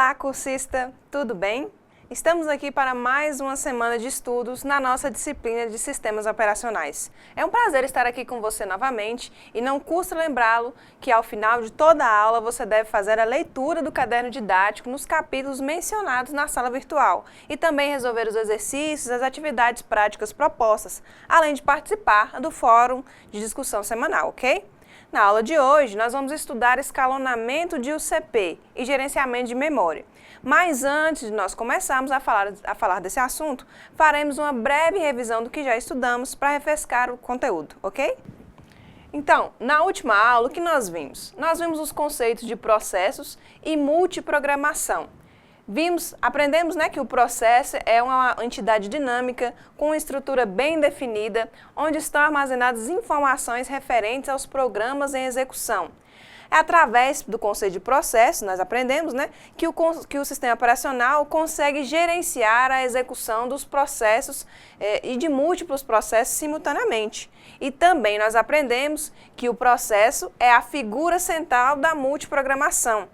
Olá, cursista! Tudo bem? Estamos aqui para mais uma semana de estudos na nossa disciplina de Sistemas Operacionais. É um prazer estar aqui com você novamente e não custa lembrá-lo que ao final de toda a aula você deve fazer a leitura do caderno didático nos capítulos mencionados na sala virtual e também resolver os exercícios, as atividades práticas propostas, além de participar do fórum de discussão semanal, ok? Na aula de hoje, nós vamos estudar escalonamento de UCP e gerenciamento de memória. Mas antes de nós começarmos a falar desse assunto, faremos uma breve revisão do que já estudamos para refrescar o conteúdo, ok? Então, na última aula, o que nós vimos? Nós vimos os conceitos de processos e multiprogramação. Aprendemos que o processo é uma entidade dinâmica com uma estrutura bem definida, onde estão armazenadas informações referentes aos programas em execução. É através do conceito de processo, nós aprendemos que o sistema operacional consegue gerenciar a execução dos processos e de múltiplos processos simultaneamente. E também nós aprendemos que o processo é a figura central da multiprogramação,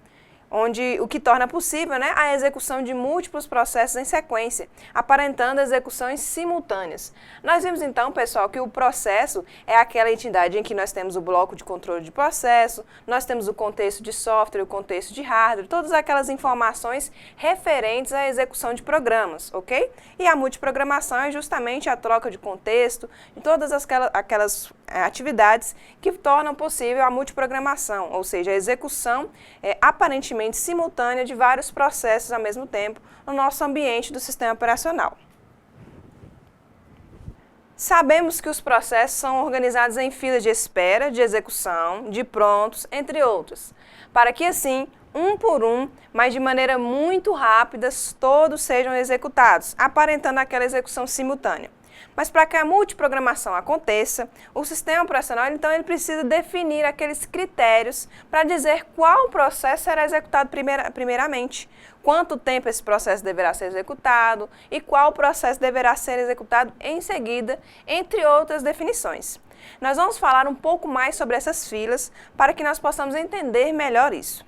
o que torna possível a execução de múltiplos processos em sequência, aparentando execuções simultâneas. Nós vimos então, pessoal, que o processo é aquela entidade em que nós temos o bloco de controle de processo, nós temos o contexto de software, o contexto de hardware, todas aquelas informações referentes à execução de programas, ok? E a multiprogramação é justamente a troca de contexto, de todas aquelas atividades que tornam possível a multiprogramação, ou seja, a execução aparentemente simultânea de vários processos ao mesmo tempo no nosso ambiente do sistema operacional. Sabemos que os processos são organizados em filas de espera, de execução, de prontos, entre outros, para que assim, um por um, mas de maneira muito rápida, todos sejam executados, aparentando aquela execução simultânea. Mas para que a multiprogramação aconteça, o sistema operacional então ele precisa definir aqueles critérios para dizer qual processo será executado primeiramente, quanto tempo esse processo deverá ser executado e qual processo deverá ser executado em seguida, entre outras definições. Nós vamos falar um pouco mais sobre essas filas para que nós possamos entender melhor isso.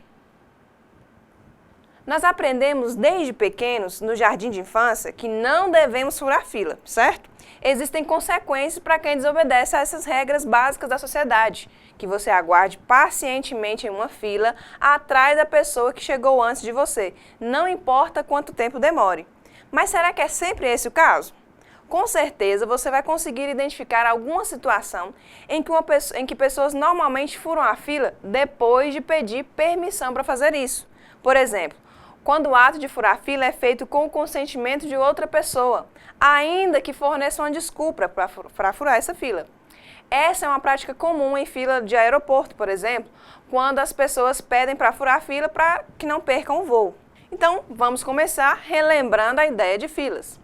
Nós aprendemos desde pequenos, no jardim de infância, que não devemos furar fila, certo? Existem consequências para quem desobedece a essas regras básicas da sociedade, que você aguarde pacientemente em uma fila atrás da pessoa que chegou antes de você, não importa quanto tempo demore. Mas será que é sempre esse o caso? Com certeza você vai conseguir identificar alguma situação em que pessoas normalmente furam a fila depois de pedir permissão para fazer isso. Por exemplo, quando o ato de furar fila é feito com o consentimento de outra pessoa, ainda que forneça uma desculpa para furar essa fila. Essa é uma prática comum em fila de aeroporto, por exemplo, quando as pessoas pedem para furar a fila para que não percam o voo. Então, vamos começar relembrando a ideia de filas.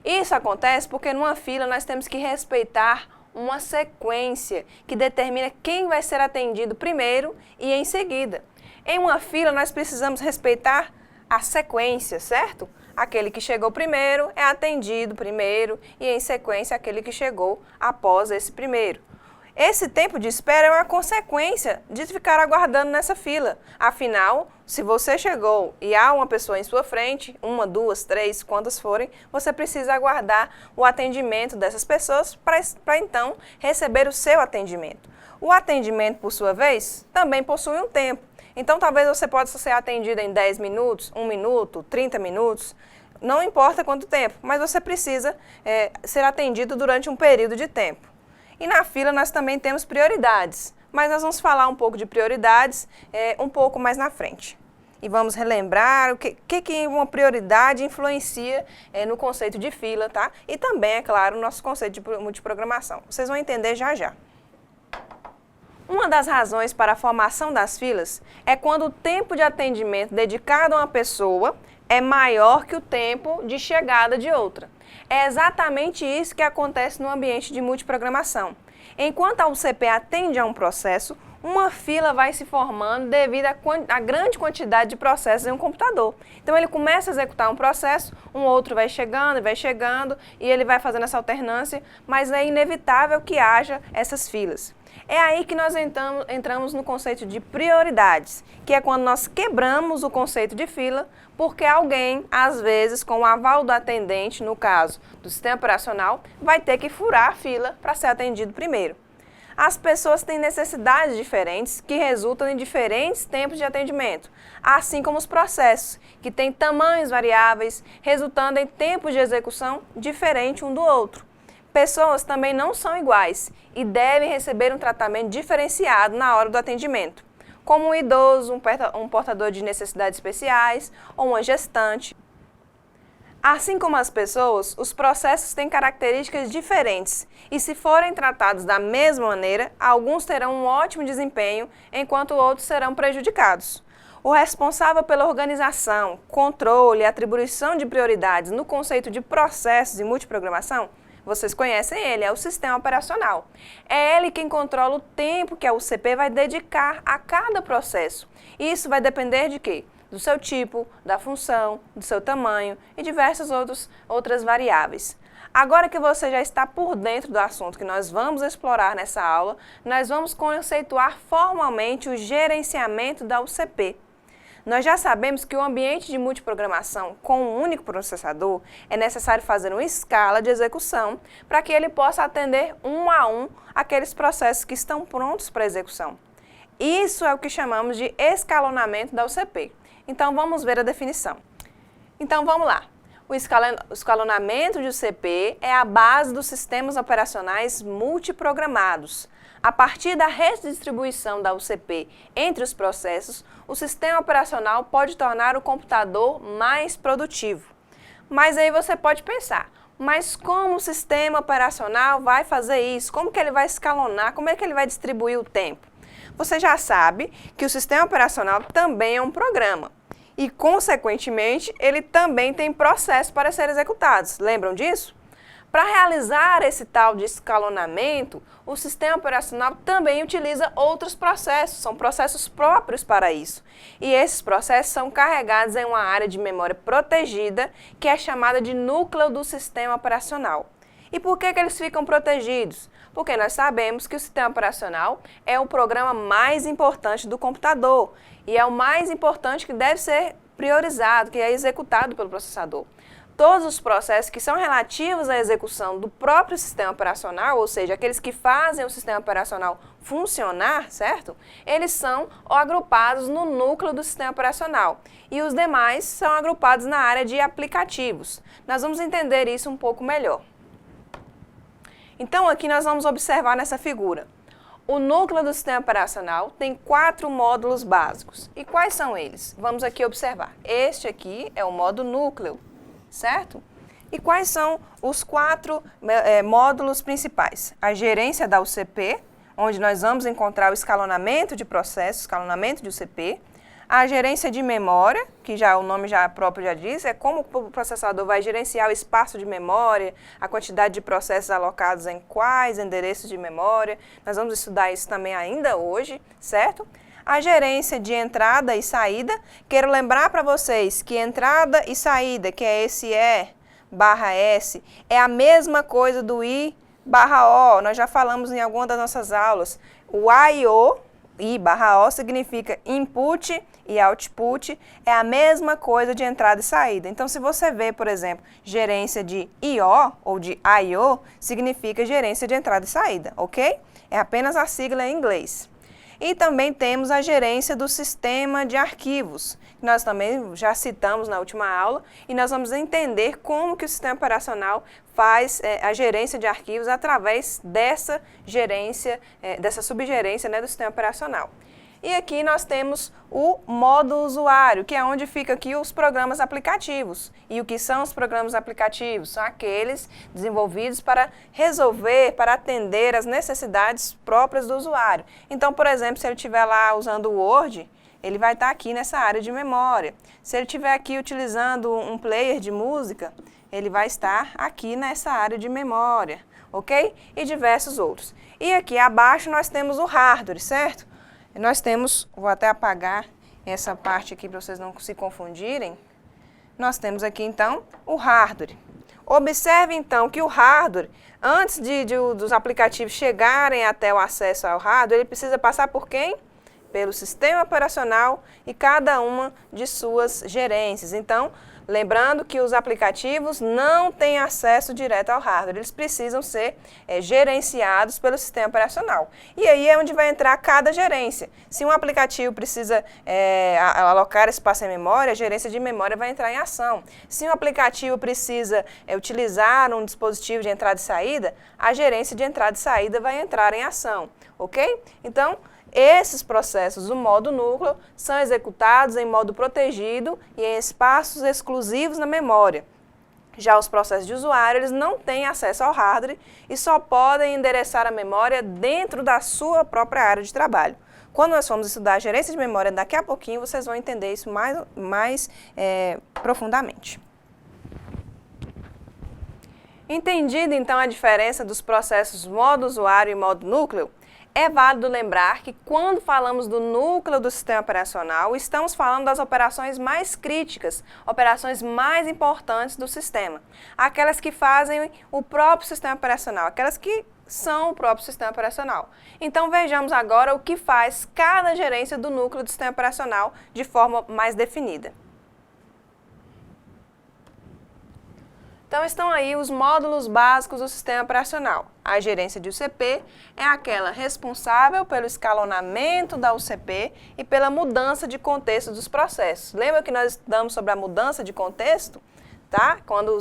Isso acontece porque numa fila nós temos que respeitar uma sequência que determina quem vai ser atendido primeiro e em seguida. Em uma fila nós precisamos respeitar a sequência, certo? Aquele que chegou primeiro é atendido primeiro e, em sequência, aquele que chegou após esse primeiro. Esse tempo de espera é uma consequência de ficar aguardando nessa fila. Afinal, se você chegou e há uma pessoa em sua frente, uma, duas, três, quantas forem, você precisa aguardar o atendimento dessas pessoas para então receber o seu atendimento. O atendimento, por sua vez, também possui um tempo. Então, talvez você possa ser atendido em 10 minutos, 1 minuto, 30 minutos, não importa quanto tempo, mas você precisa ser atendido durante um período de tempo. E na fila nós também temos prioridades, mas nós vamos falar um pouco de prioridades um pouco mais na frente. E vamos relembrar o que uma prioridade influencia no conceito de fila, tá? E também, é claro, o nosso conceito de multiprogramação. Vocês vão entender já já. Uma das razões para a formação das filas é quando o tempo de atendimento dedicado a uma pessoa é maior que o tempo de chegada de outra. É exatamente isso que acontece no ambiente de multiprogramação. Enquanto a UCP atende a um processo, uma fila vai se formando devido à grande quantidade de processos em um computador. Então ele começa a executar um processo, um outro vai chegando e ele vai fazendo essa alternância, mas é inevitável que haja essas filas. É aí que nós entramos no conceito de prioridades, que é quando nós quebramos o conceito de fila, porque alguém, às vezes, com o aval do atendente, no caso do sistema operacional, vai ter que furar a fila para ser atendido primeiro. As pessoas têm necessidades diferentes que resultam em diferentes tempos de atendimento, assim como os processos, que têm tamanhos variáveis, resultando em tempos de execução diferentes um do outro. Pessoas também não são iguais e devem receber um tratamento diferenciado na hora do atendimento, como um idoso, um portador de necessidades especiais ou uma gestante. Assim como as pessoas, os processos têm características diferentes e, se forem tratados da mesma maneira, alguns terão um ótimo desempenho, enquanto outros serão prejudicados. O responsável pela organização, controle e atribuição de prioridades no conceito de processos e multiprogramação, vocês conhecem ele, é o sistema operacional. É ele quem controla o tempo que a UCP vai dedicar a cada processo. Isso vai depender de quê? Do seu tipo, da função, do seu tamanho e diversas outras variáveis. Agora que você já está por dentro do assunto que nós vamos explorar nessa aula, nós vamos conceituar formalmente o gerenciamento da UCP. Nós já sabemos que o ambiente de multiprogramação com um único processador é necessário fazer uma escala de execução para que ele possa atender um a um aqueles processos que estão prontos para execução. Isso é o que chamamos de escalonamento da UCP. Então vamos ver a definição. Então vamos lá. O escalonamento de UCP é a base dos sistemas operacionais multiprogramados. A partir da redistribuição da UCP entre os processos, o sistema operacional pode tornar o computador mais produtivo. Mas aí você pode pensar, mas como o sistema operacional vai fazer isso? Como que ele vai escalonar? Como é que ele vai distribuir o tempo? Você já sabe que o sistema operacional também é um programa e, consequentemente, ele também tem processos para serem executados. Lembram disso? Para realizar esse tal de escalonamento, o sistema operacional também utiliza outros processos, são processos próprios para isso. E esses processos são carregados em uma área de memória protegida, que é chamada de núcleo do sistema operacional. E por que eles ficam protegidos? Porque nós sabemos que o sistema operacional é o programa mais importante do computador e é o mais importante que deve ser priorizado, que é executado pelo processador. Todos os processos que são relativos à execução do próprio sistema operacional, ou seja, aqueles que fazem o sistema operacional funcionar, certo? Eles são agrupados no núcleo do sistema operacional e os demais são agrupados na área de aplicativos. Nós vamos entender isso um pouco melhor. Então, aqui nós vamos observar nessa figura. O núcleo do sistema operacional tem 4 módulos básicos. E quais são eles? Vamos aqui observar. Este aqui é o módulo núcleo, certo? E quais são os 4 módulos principais? A gerência da UCP, onde nós vamos encontrar o escalonamento de processos, escalonamento de UCP. A gerência de memória, que já o nome próprio já diz, é como o processador vai gerenciar o espaço de memória, a quantidade de processos alocados em quais endereços de memória. Nós vamos estudar isso também ainda hoje, certo? A gerência de entrada e saída, quero lembrar para vocês que entrada e saída, que é esse E/S, é a mesma coisa do I/O, nós já falamos em alguma das nossas aulas. O I/O, I/O significa input e output, é a mesma coisa de entrada e saída. Então, se você vê, por exemplo, gerência de I/O ou de I/O, significa gerência de entrada e saída, ok? É apenas a sigla em inglês. E também temos a gerência do sistema de arquivos, que nós também já citamos na última aula, e nós vamos entender como que o sistema operacional faz a gerência de arquivos através dessa gerência, dessa subgerência, né, do sistema operacional. E aqui nós temos o modo usuário, que é onde fica aqui os programas aplicativos. E o que são os programas aplicativos? São aqueles desenvolvidos para resolver, para atender as necessidades próprias do usuário. Então, por exemplo, se ele estiver lá usando o Word, ele vai estar aqui nessa área de memória. Se ele estiver aqui utilizando um player de música, ele vai estar aqui nessa área de memória, ok? E diversos outros. E aqui abaixo nós temos o hardware, certo? nós temos, vou até apagar essa parte aqui para vocês não se confundirem, nós temos aqui então o hardware. Observe então que o hardware, antes dos aplicativos chegarem até o acesso ao hardware, ele precisa passar por quem? Pelo sistema operacional e cada uma de suas gerências. Então, lembrando que os aplicativos não têm acesso direto ao hardware, eles precisam ser gerenciados pelo sistema operacional. E aí é onde vai entrar cada gerência. Se um aplicativo precisa alocar espaço em memória, a gerência de memória vai entrar em ação. Se um aplicativo precisa utilizar um dispositivo de entrada e saída, a gerência de entrada e saída vai entrar em ação, ok? Então, esses processos do modo núcleo são executados em modo protegido e em espaços exclusivos na memória. Já os processos de usuário, eles não têm acesso ao hardware e só podem endereçar a memória dentro da sua própria área de trabalho. Quando nós formos estudar a gerência de memória daqui a pouquinho, vocês vão entender isso mais profundamente. Entendida então a diferença dos processos modo usuário e modo núcleo, é válido lembrar que quando falamos do núcleo do sistema operacional, estamos falando das operações mais críticas, operações mais importantes do sistema. Aquelas que fazem o próprio sistema operacional, aquelas que são o próprio sistema operacional. Então vejamos agora o que faz cada gerência do núcleo do sistema operacional de forma mais definida. Então estão aí os módulos básicos do sistema operacional. A gerência de UCP é aquela responsável pelo escalonamento da UCP e pela mudança de contexto dos processos. Lembra que nós estudamos sobre a mudança de contexto? Tá? Quando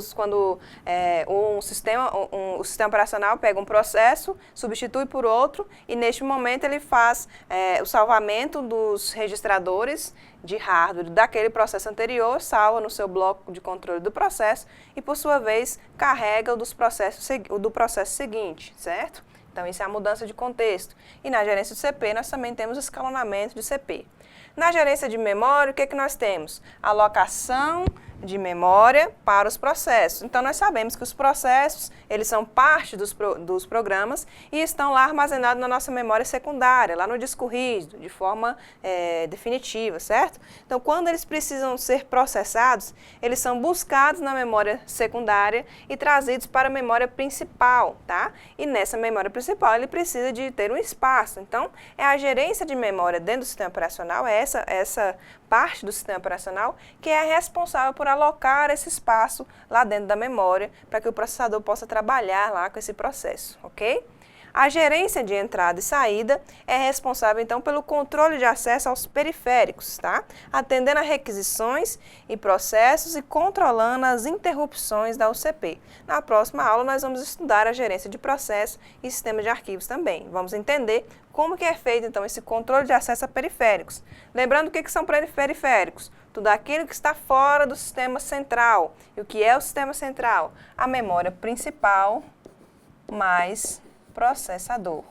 o sistema operacional pega um processo, substitui por outro e neste momento ele faz o salvamento dos registradores de hardware daquele processo anterior, salva no seu bloco de controle do processo e por sua vez carrega o do processo seguinte, certo? Então isso é a mudança de contexto. E na gerência de CP nós também temos o escalonamento de CP. Na gerência de memória, o que nós temos? Alocação de memória para os processos. Então, nós sabemos que os processos, eles são parte dos programas e estão lá armazenados na nossa memória secundária, lá no disco rígido, de forma definitiva, certo? Então, quando eles precisam ser processados, eles são buscados na memória secundária e trazidos para a memória principal, tá? E nessa memória principal, ele precisa de ter um espaço. Então, a gerência de memória dentro do sistema operacional, essa parte do sistema operacional que é responsável por alocar esse espaço lá dentro da memória para que o processador possa trabalhar lá com esse processo, ok? A gerência de entrada e saída é responsável, então, pelo controle de acesso aos periféricos, tá? Atendendo a requisições e processos e controlando as interrupções da UCP. Na próxima aula, nós vamos estudar a gerência de processos e sistema de arquivos também. Vamos entender como que é feito, então, esse controle de acesso a periféricos. Lembrando o que são periféricos? Tudo aquilo que está fora do sistema central. E o que é o sistema central? A memória principal mais processador.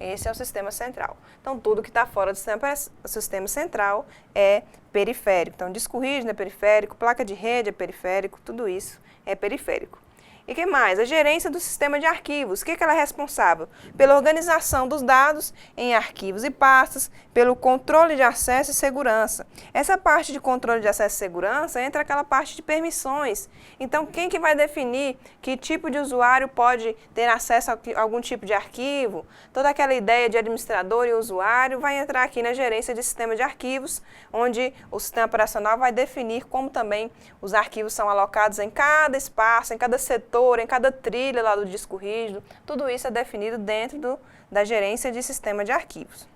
Esse é o sistema central. Então, tudo que está fora do sistema central é periférico. Então, disco rígido é periférico, placa de rede é periférico, tudo isso é periférico. E o que mais? A gerência do sistema de arquivos. O que ela é responsável? Pela organização dos dados em arquivos e pastas, pelo controle de acesso e segurança. Essa parte de controle de acesso e segurança entra aquela parte de permissões. Então, quem que vai definir que tipo de usuário pode ter acesso a algum tipo de arquivo? Toda aquela ideia de administrador e usuário vai entrar aqui na gerência de sistema de arquivos, onde o sistema operacional vai definir como também os arquivos são alocados em cada espaço, em cada setor, em cada trilha lá do disco rígido, tudo isso é definido dentro da gerência de sistema de arquivos.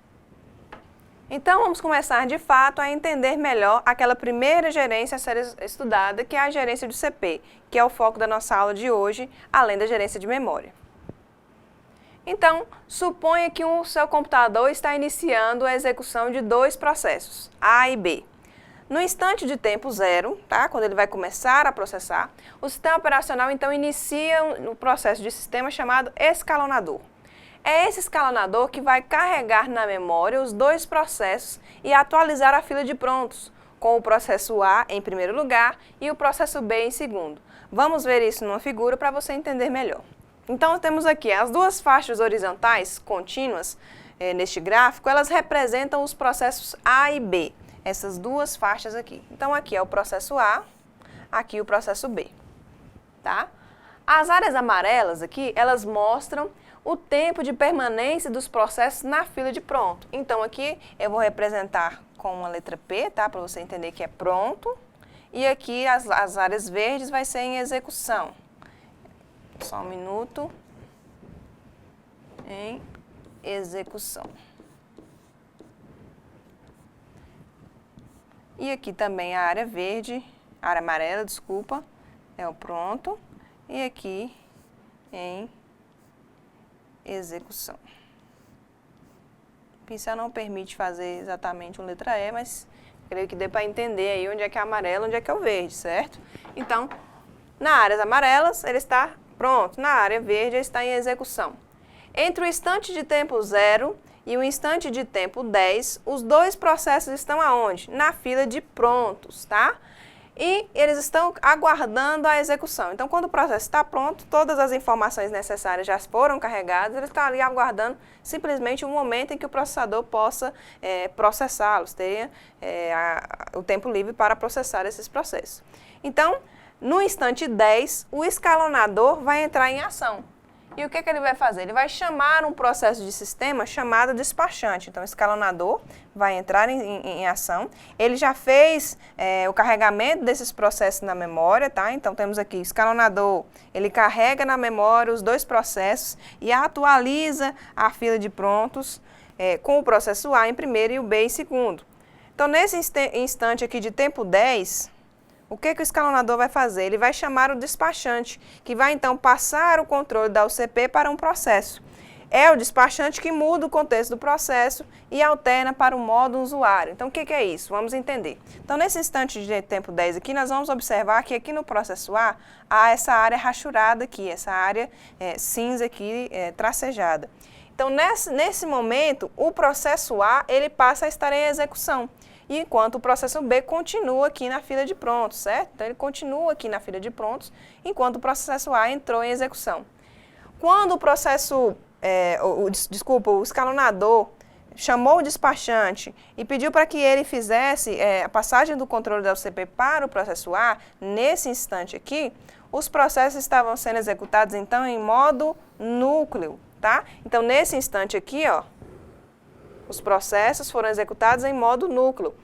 Então, vamos começar de fato a entender melhor aquela primeira gerência a ser estudada, que é a gerência de CP, que é o foco da nossa aula de hoje, além da gerência de memória. Então, suponha que o seu computador está iniciando a execução de dois processos, A e B. No instante de tempo zero, tá? Quando ele vai começar a processar, o sistema operacional então inicia um processo de sistema chamado escalonador. É esse escalonador que vai carregar na memória os dois processos e atualizar a fila de prontos, com o processo A em primeiro lugar e o processo B em segundo. Vamos ver isso numa figura para você entender melhor. Então, temos aqui as duas faixas horizontais contínuas neste gráfico, elas representam os processos A e B, essas duas faixas aqui. Então, aqui é o processo A, aqui o processo B, tá? As áreas amarelas aqui, elas mostram o tempo de permanência dos processos na fila de pronto. Então, aqui eu vou representar com uma letra P, tá? Para você entender que é pronto. E aqui as áreas verdes vai ser em execução. Só um minuto. Em execução. E aqui também a área verde, área amarela, desculpa, é o pronto. E aqui em execução. O pincel não permite fazer exatamente uma letra E, mas creio que dê para entender aí onde é que é amarelo, onde é que é o verde, certo? Então, na áreas amarelas, ele está pronto. Na área verde, ele está em execução. Entre o instante de tempo 0 e o instante de tempo 10, os dois processos estão aonde? Na fila de prontos, tá? E eles estão aguardando a execução. Então, quando o processo está pronto, todas as informações necessárias já foram carregadas, ele está ali aguardando simplesmente o momento em que o processador possa processá-los, tenha o tempo livre para processar esses processos. Então, no instante 10, o escalonador vai entrar em ação. E o que ele vai fazer? Ele vai chamar um processo de sistema chamado despachante. Então, o escalonador vai entrar em ação. Ele já fez o carregamento desses processos na memória, tá? Então, temos aqui o escalonador, ele carrega na memória os dois processos e atualiza a fila de prontos com o processo A em primeiro e o B em segundo. Então, nesse instante aqui de tempo 10... o que o escalonador vai fazer? Ele vai chamar o despachante, que vai então passar o controle da UCP para um processo. É o despachante que muda o contexto do processo e alterna para o modo usuário. Então, o que é isso? Vamos entender. Então, nesse instante de tempo 10 aqui, nós vamos observar que aqui no processo A, há essa área rachurada aqui, essa área cinza aqui, tracejada. Então, nesse momento, o processo A, ele passa a estar em execução. Enquanto o processo B continua aqui na fila de prontos, certo? Então, ele continua aqui na fila de prontos, enquanto o processo A entrou em execução. Quando o processo, o escalonador chamou o despachante e pediu para que ele fizesse a passagem do controle da UCP para o processo A, nesse instante aqui, os processos estavam sendo executados, então, em modo núcleo, tá? Então, nesse instante aqui, ó, os processos foram executados em modo núcleo.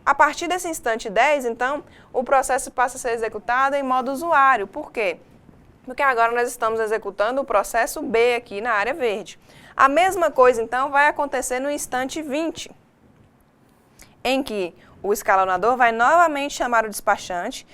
A partir desse instante 10, então, o processo passa a ser executado em modo usuário. Por quê? Porque agora nós estamos executando o processo B aqui na área verde. A mesma coisa, então, vai acontecer no instante 20, em que o escalonador vai novamente chamar o despachante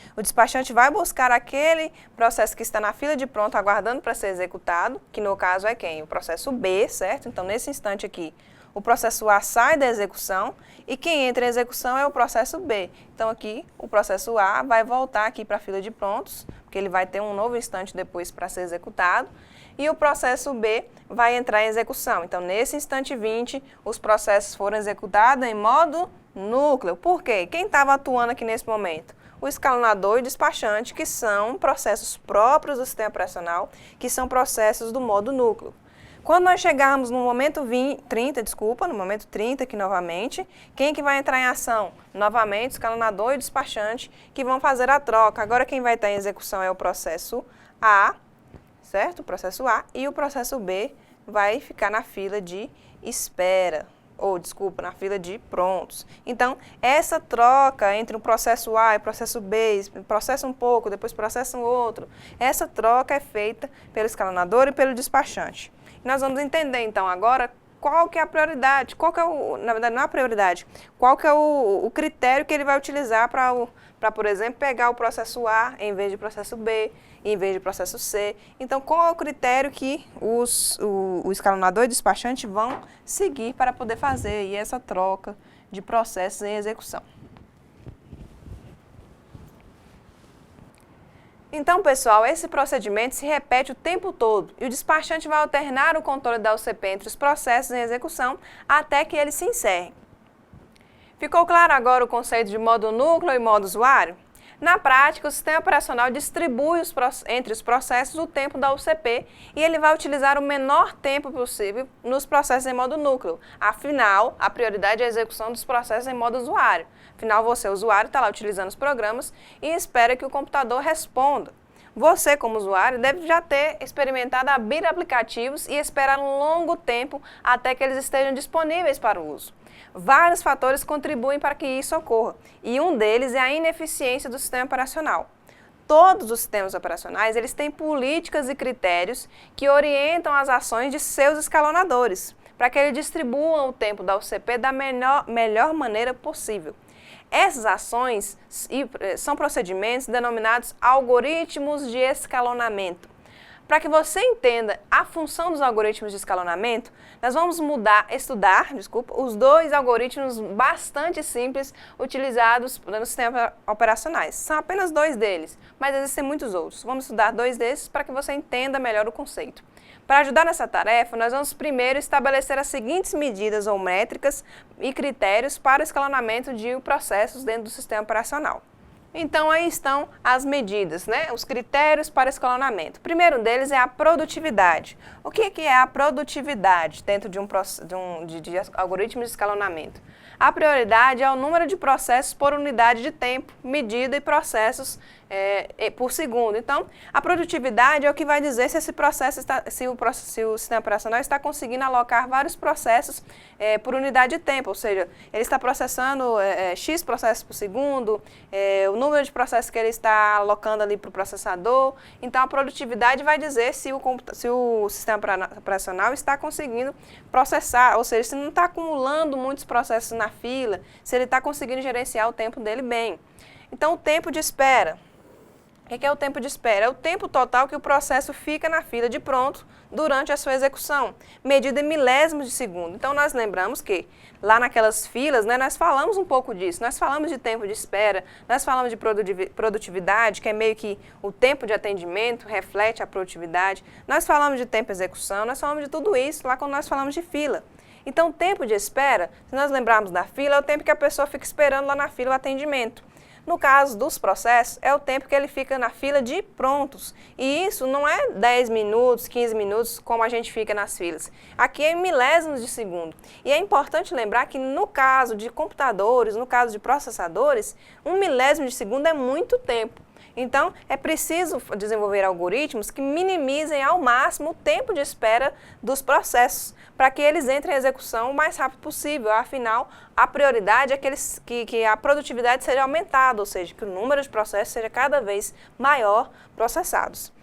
vai buscar aquele processo que está na fila de pronto, aguardando para ser executado, que no caso é quem? O processo B, certo? Então, nesse instante aqui, o processo A sai da execução e quem entra em execução é o processo B. Então, aqui, o processo A vai voltar aqui para a fila de prontos, porque ele vai ter um novo instante depois para ser executado, e o processo B vai entrar em execução. Então, nesse instante 20, os processos foram executados em modo núcleo. Por quê? Quem estava atuando aqui nesse momento? O escalonador e o despachante, que são processos próprios do sistema operacional, que são processos do modo núcleo. Quando nós chegarmos no momento 30 aqui novamente, quem que vai entrar em ação? Novamente, o escalonador e o despachante que vão fazer a troca. Agora quem vai estar em execução é o processo A, certo? O processo A, e o processo B vai ficar na fila de espera, na fila de prontos. Então, essa troca entre o processo A e o processo B, processa um pouco, depois processa um outro, essa troca é feita pelo escalonador e pelo despachante. Nós vamos entender, então, agora qual que é a prioridade, na verdade não é a prioridade, qual que é o critério que ele vai utilizar para, por exemplo, pegar o processo A em vez de processo B, em vez de processo C. Então, qual é o critério que o escalonador e o despachante vão seguir para poder fazer aí essa troca de processos em execução. Então, pessoal, esse procedimento se repete o tempo todo e o despachante vai alternar o controle da UCP entre os processos em execução até que eles se encerrem. Ficou claro agora o conceito de modo núcleo e modo usuário? Na prática, o sistema operacional distribui entre os processos o tempo da UCP e ele vai utilizar o menor tempo possível nos processos em modo núcleo. Afinal, a prioridade é a execução dos processos em modo usuário. Afinal, você, usuário, está lá utilizando os programas e espera que o computador responda. Você, como usuário, deve já ter experimentado abrir aplicativos e esperar um longo tempo até que eles estejam disponíveis para o uso. Vários fatores contribuem para que isso ocorra, e um deles é a ineficiência do sistema operacional. Todos os sistemas operacionais eles têm políticas e critérios que orientam as ações de seus escalonadores, para que eles distribuam o tempo da UCP da melhor maneira possível. Essas ações são procedimentos denominados algoritmos de escalonamento. Para que você entenda a função dos algoritmos de escalonamento, nós vamos estudar os dois algoritmos bastante simples utilizados nos sistemas operacionais. São apenas dois deles, mas existem muitos outros. Vamos estudar dois desses para que você entenda melhor o conceito. Para ajudar nessa tarefa, nós vamos primeiro estabelecer as seguintes medidas ou métricas e critérios para o escalonamento de processos dentro do sistema operacional. Então, aí estão as medidas, os critérios para escalonamento. O primeiro deles é a produtividade. O que é a produtividade dentro de algoritmo de escalonamento? A prioridade é o número de processos por unidade de tempo, medida e processos por segundo. Então, a produtividade é o que vai dizer se esse processo se o sistema operacional está conseguindo alocar vários processos por unidade de tempo, ou seja, ele está processando X processos por segundo, o número de processos que ele está alocando ali para o processador. Então, a produtividade vai dizer se o sistema operacional está conseguindo processar, ou seja, se não está acumulando muitos processos na fila, se ele está conseguindo gerenciar o tempo dele bem. Então, o tempo de espera. O que é o tempo de espera? É o tempo total que o processo fica na fila de pronto durante a sua execução, medido em milésimos de segundo. Então, nós lembramos que lá naquelas filas, nós falamos um pouco disso. Nós falamos de tempo de espera, nós falamos de produtividade, que é meio que o tempo de atendimento reflete a produtividade. Nós falamos de tempo de execução, nós falamos de tudo isso lá quando nós falamos de fila. Então, o tempo de espera, se nós lembrarmos da fila, é o tempo que a pessoa fica esperando lá na fila o atendimento. No caso dos processos, é o tempo que ele fica na fila de prontos. E isso não é 10 minutos, 15 minutos, como a gente fica nas filas. Aqui é em milésimos de segundo. E é importante lembrar que no caso de computadores, no caso de processadores, 1 milésimo de segundo é muito tempo. Então, é preciso desenvolver algoritmos que minimizem ao máximo o tempo de espera dos processos, para que eles entrem em execução o mais rápido possível. Afinal, a prioridade é que a produtividade seja aumentada, ou seja, que o número de processos seja cada vez maior processados.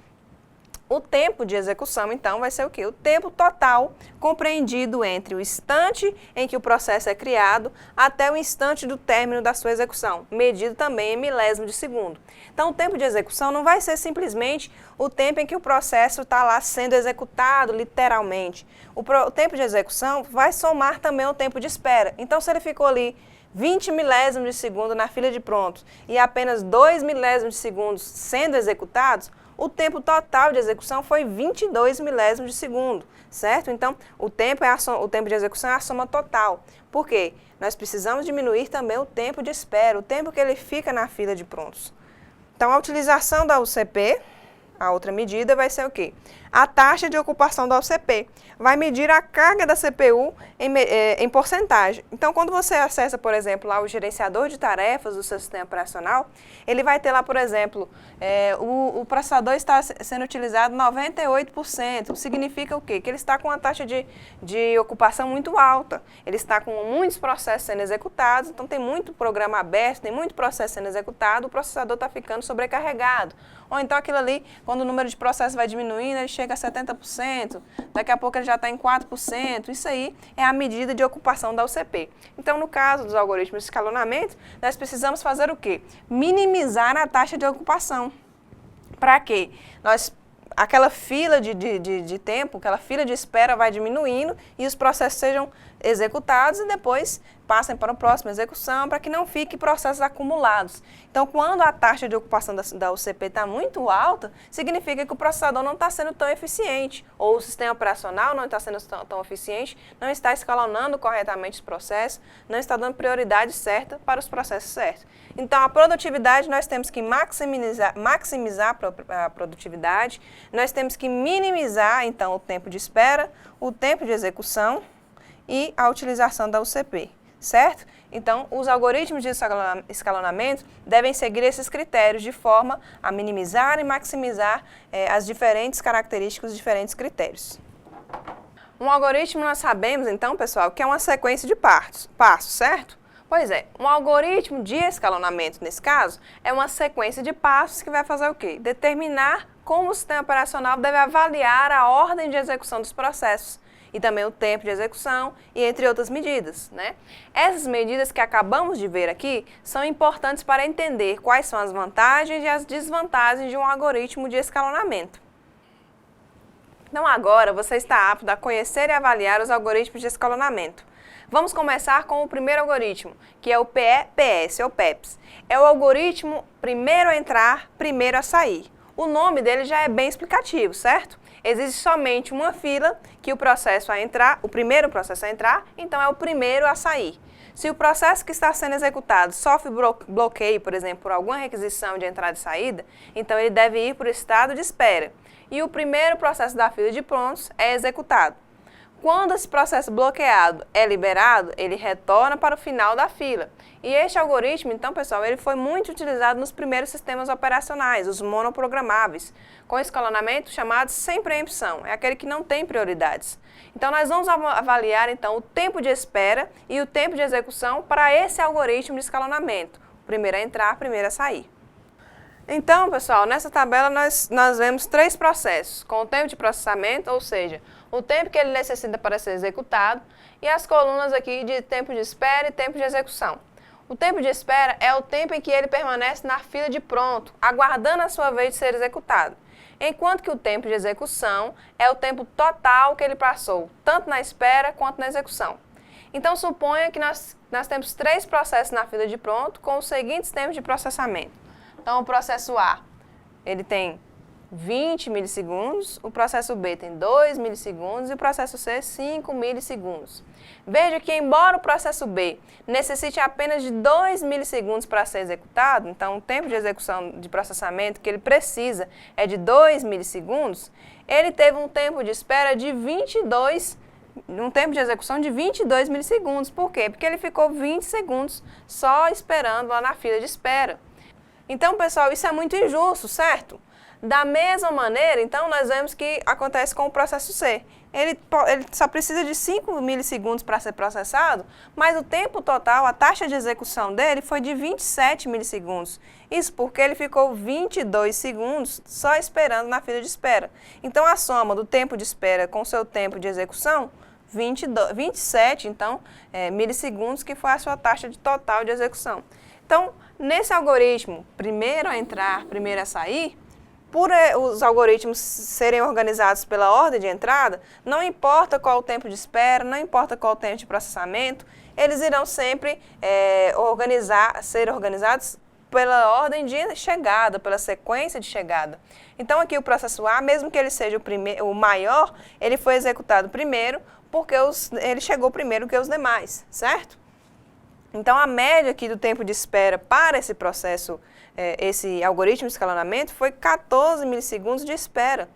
O tempo de execução, então, vai ser o quê? O tempo total compreendido entre o instante em que o processo é criado até o instante do término da sua execução, medido também em milésimo de segundo. Então, o tempo de execução não vai ser simplesmente o tempo em que o processo está lá sendo executado, literalmente. O tempo de execução vai somar também o tempo de espera. Então, se ele ficou ali 20 milésimos de segundo na fila de prontos e apenas 2 milésimos de segundos sendo executados, o tempo total de execução foi 22 milésimos de segundo, certo? Então, o tempo de execução é a soma total. Por quê? Nós precisamos diminuir também o tempo de espera, o tempo que ele fica na fila de prontos. Então, a utilização da UCP, a outra medida, vai ser o quê? A taxa de ocupação da UCP vai medir a carga da CPU em porcentagem. Então, quando você acessa, por exemplo, lá o gerenciador de tarefas do seu sistema operacional, ele vai ter lá, por exemplo, o processador está sendo utilizado 98%. Significa o quê? Que ele está com uma taxa de ocupação muito alta. Ele está com muitos processos sendo executados, então tem muito programa aberto, tem muito processo sendo executado, o processador está ficando sobrecarregado. Ou então aquilo ali, quando o número de processos vai diminuindo, ele chega a 70%, daqui a pouco ele já está em 4%. Isso aí é a medida de ocupação da UCP. Então, no caso dos algoritmos de escalonamento, nós precisamos fazer o quê? Minimizar a taxa de ocupação. Para quê? Aquela fila de tempo, aquela fila de espera vai diminuindo e os processos sejam executados e depois passem para a próxima execução, para que não fiquem processos acumulados. Então, quando a taxa de ocupação da UCP está muito alta, significa que o processador não está sendo tão eficiente, ou o sistema operacional não está sendo tão eficiente, não está escalonando corretamente os processos, não está dando prioridade certa para os processos certos. Então, a produtividade, nós temos que maximizar a produtividade, nós temos que minimizar, então, o tempo de espera, o tempo de execução e a utilização da UCP, certo? Então, os algoritmos de escalonamento devem seguir esses critérios de forma a minimizar e maximizar as diferentes características, os diferentes critérios. Um algoritmo, nós sabemos, então, pessoal, que é uma sequência de passos, certo? Pois é, um algoritmo de escalonamento, nesse caso, é uma sequência de passos que vai fazer o quê? Determinar como o sistema operacional deve avaliar a ordem de execução dos processos e também o tempo de execução e entre outras medidas, né? Essas medidas que acabamos de ver aqui são importantes para entender quais são as vantagens e as desvantagens de um algoritmo de escalonamento. Então agora você está apto a conhecer e avaliar os algoritmos de escalonamento. Vamos começar com o primeiro algoritmo, que é o PEPS, ou PEPS. É o algoritmo primeiro a entrar, primeiro a sair. O nome dele já é bem explicativo, certo? Existe somente uma fila que o primeiro processo a entrar, então é o primeiro a sair. Se o processo que está sendo executado sofre bloqueio, por exemplo, por alguma requisição de entrada e saída, então ele deve ir para o estado de espera. E o primeiro processo da fila de prontos é executado. Quando esse processo bloqueado é liberado, ele retorna para o final da fila. E este algoritmo, então, pessoal, ele foi muito utilizado nos primeiros sistemas operacionais, os monoprogramáveis, com escalonamento chamado sem preempção, é aquele que não tem prioridades. Então, nós vamos avaliar, então, o tempo de espera e o tempo de execução para esse algoritmo de escalonamento. Primeiro a entrar, primeiro a sair. Então, pessoal, nessa tabela nós vemos três processos, com o tempo de processamento, ou seja, o tempo que ele necessita para ser executado, e as colunas aqui de tempo de espera e tempo de execução. O tempo de espera é o tempo em que ele permanece na fila de pronto, aguardando a sua vez de ser executado, enquanto que o tempo de execução é o tempo total que ele passou, tanto na espera quanto na execução. Então, suponha que nós temos três processos na fila de pronto com os seguintes tempos de processamento. Então, o processo A, ele tem 20 milissegundos, o processo B tem 2 milissegundos e o processo C 5 milissegundos. Veja que, embora o processo B necessite apenas de 2 milissegundos para ser executado, então o tempo de execução de processamento que ele precisa é de 2 milissegundos, ele teve um tempo de espera de um tempo de execução de 22 milissegundos. Por quê? Porque ele ficou 20 segundos só esperando lá na fila de espera. Então, pessoal, isso é muito injusto, certo? Da mesma maneira, então, nós vemos que acontece com o processo C. Ele só precisa de 5 milissegundos para ser processado, mas o tempo total, a taxa de execução dele foi de 27 milissegundos. Isso porque ele ficou 22 segundos só esperando na fila de espera. Então, a soma do tempo de espera com o seu tempo de execução, 27, então, milissegundos, que foi a sua taxa de total de execução. Então, nesse algoritmo, primeiro a entrar, primeiro a sair, por os algoritmos serem organizados pela ordem de entrada, não importa qual o tempo de espera, não importa qual o tempo de processamento, eles irão sempre ser organizados pela ordem de chegada, pela sequência de chegada. Então, aqui o processo A, mesmo que ele seja o maior, ele foi executado primeiro, porque ele chegou primeiro que os demais, certo? Então, a média aqui do tempo de espera para esse processo, esse algoritmo de escalonamento, foi 14 milissegundos de espera.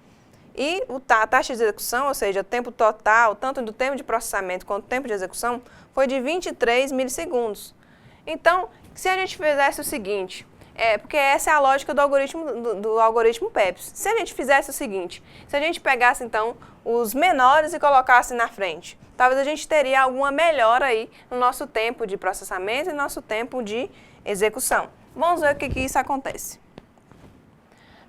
E a taxa de execução, ou seja, o tempo total, tanto do tempo de processamento quanto do tempo de execução, foi de 23 milissegundos. Então, se a gente fizesse o seguinte, porque essa é a lógica do algoritmo PEPS. Se a gente fizesse o seguinte, se a gente pegasse, então, os menores e colocasse na frente, talvez a gente teria alguma melhora aí no nosso tempo de processamento e no nosso tempo de execução. Vamos ver o que isso acontece.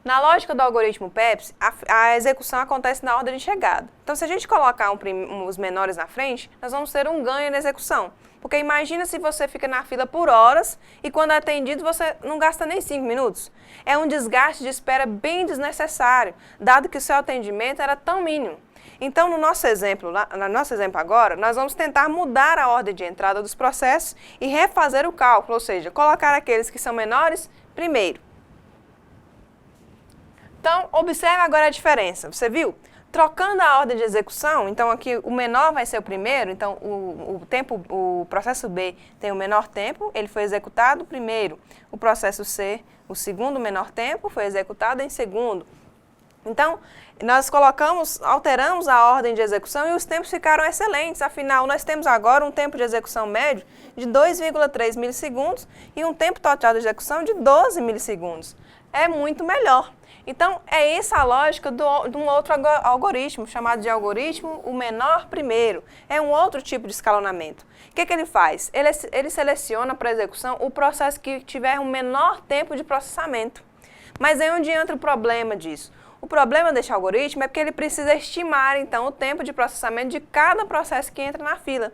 Na lógica do algoritmo PEPS, a execução acontece na ordem de chegada. Então, se a gente colocar os menores na frente, nós vamos ter um ganho na execução. Porque imagina se você fica na fila por horas e quando é atendido você não gasta nem 5 minutos. É um desgaste de espera bem desnecessário, dado que o seu atendimento era tão mínimo. Então, no nosso exemplo agora, nós vamos tentar mudar a ordem de entrada dos processos e refazer o cálculo, ou seja, colocar aqueles que são menores primeiro. Então, observe agora a diferença. Você viu? Trocando a ordem de execução, então aqui o menor vai ser o primeiro, então o processo B tem o menor tempo, ele foi executado primeiro. O processo C, o segundo menor tempo, foi executado em segundo. Então, nós alteramos a ordem de execução e os tempos ficaram excelentes. Afinal, nós temos agora um tempo de execução médio de 2,3 milissegundos e um tempo total de execução de 12 milissegundos. É muito melhor. Então, é essa a lógica de um outro algoritmo, chamado de algoritmo o menor primeiro. É um outro tipo de escalonamento. O que ele faz? Ele seleciona para execução o processo que tiver um menor tempo de processamento. Mas aí onde entra o problema disso? O problema deste algoritmo é porque ele precisa estimar, então, o tempo de processamento de cada processo que entra na fila.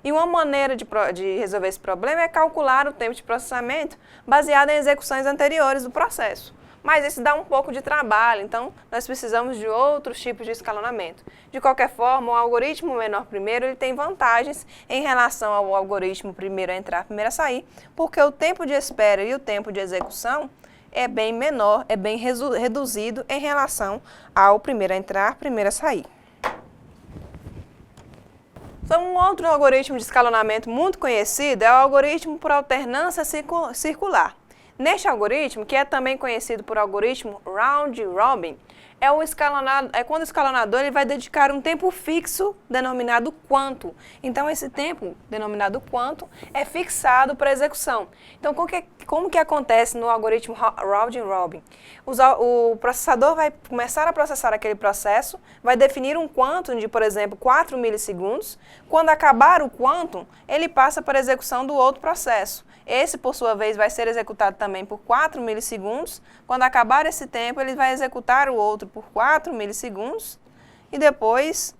E uma maneira de resolver esse problema é calcular o tempo de processamento baseado em execuções anteriores do processo. Mas isso dá um pouco de trabalho, então nós precisamos de outros tipos de escalonamento. De qualquer forma, o algoritmo menor primeiro ele tem vantagens em relação ao algoritmo primeiro a entrar, primeiro a sair, porque o tempo de espera e o tempo de execução é bem menor, é bem reduzido em relação ao primeiro a entrar, primeiro a sair. Então, um outro algoritmo de escalonamento muito conhecido é o algoritmo por alternância circular. Neste algoritmo, que é também conhecido por algoritmo round robin, é quando o escalonador ele vai dedicar um tempo fixo denominado quanto. Então, esse tempo denominado quanto é fixado para execução. Então, como que acontece no algoritmo round robin? O processador vai começar a processar aquele processo, vai definir um quantum de, por exemplo, 4 milissegundos. Quando acabar o quantum, ele passa para a execução do outro processo. Esse, por sua vez, vai ser executado também por 4 milissegundos. Quando acabar esse tempo, ele vai executar o outro por 4 milissegundos. E depois,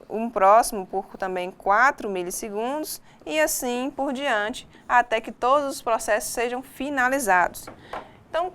um próximo por também 4 milissegundos. E assim por diante, até que todos os processos sejam finalizados. Então,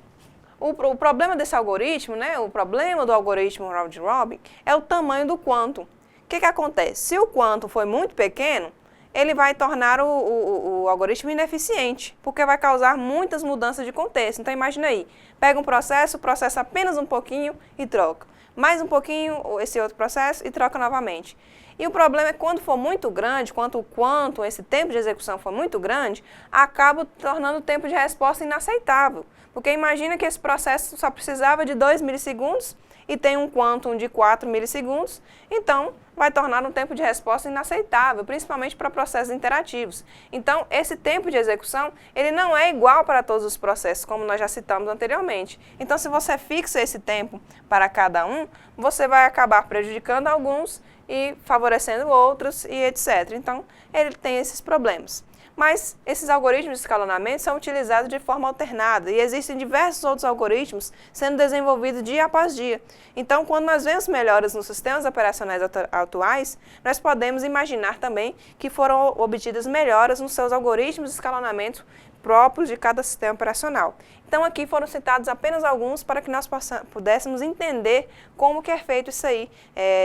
o problema desse algoritmo, o problema do algoritmo round robin é o tamanho do quantum. O que acontece? Se o quantum for muito pequeno, ele vai tornar o algoritmo ineficiente, porque vai causar muitas mudanças de contexto. Então, imagina aí, pega um processo, processa apenas um pouquinho e troca. Mais um pouquinho esse outro processo e troca novamente. E o problema é que quando for muito grande, quanto esse tempo de execução for muito grande, acaba tornando o tempo de resposta inaceitável. Porque imagina que esse processo só precisava de 2 milissegundos e tem um quantum de 4 milissegundos, então vai tornar um tempo de resposta inaceitável, principalmente para processos interativos. Então, esse tempo de execução, ele não é igual para todos os processos, como nós já citamos anteriormente. Então, se você fixa esse tempo para cada um, você vai acabar prejudicando alguns e favorecendo outros e etc. Então, ele tem esses problemas. Mas esses algoritmos de escalonamento são utilizados de forma alternada e existem diversos outros algoritmos sendo desenvolvidos dia após dia. Então, quando nós vemos melhoras nos sistemas operacionais atuais, nós podemos imaginar também que foram obtidas melhoras nos seus algoritmos de escalonamento próprios de cada sistema operacional. Então, aqui foram citados apenas alguns para que nós pudéssemos entender como que é feito isso aí,